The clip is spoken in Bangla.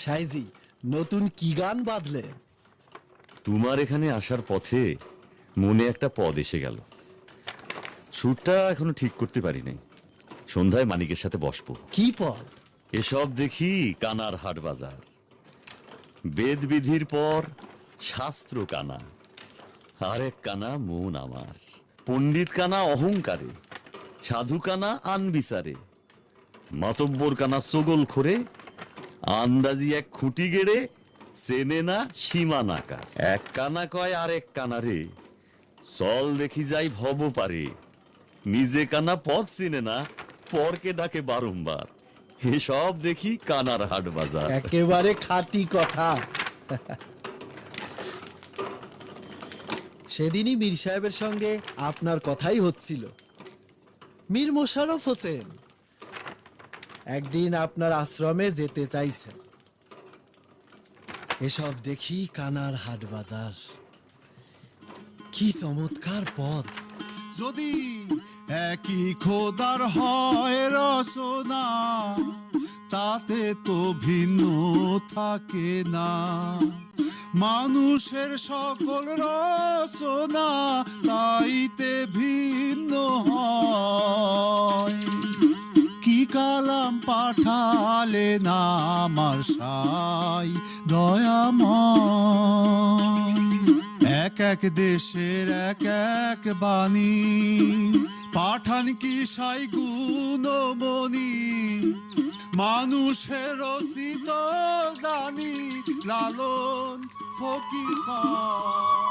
সাইজি, নতুন কি গান বাঁধলে? তোমার এখানে আসার পথে মনে একটা পদ এসে গেল। সুরটা এখনো ঠিক করতে পারি নাই। সন্ধ্যায় মানিকের সাথে বসবো। কি পদ? এসব দেখি কানার হাট বাজার। বেদ বিধির পর শাস্ত্র কানা, আরেক কানা মন আমার। পণ্ডিত কানা অহংকারে, সাধু কানা আনবিচারে, মাতব্বর কানা চগল খোরে, আন্দাজি এক খুঁটি গেড়ে, চেনে না সীমা নাকা। এক কানা কয় আরেক কানারে, চল দেখি যাই ভব পারে। নিজে কানা পথ চিনে না, পরকে ডাকে বারংবার। এসব দেখি কানার হাট বাজার। একেবারে খাঁটি কথা। সেদিনই মীর সাহেবের সঙ্গে আপনার কথাই হচ্ছিল। মীর মোশাররফ হোসেন একদিন আপনার আশ্রমে যেতে চাইছেন। এসব দেখি কানার হাট বাজার। কি চমৎকার পথ! যদি একই খোদার হয় রচনা, তাতে তো ভিন্ন থাকে না। মানুষের সকল রচনা তাইতে ভিন্ন হয়। কি কালাম পাঠালে না আমার সাই দয়াময়। এক এক দেশের এক এক বাণী, পাঠান কি সাই গুণমণি। মানুষের রচিত জানি লালন ফকির কয়।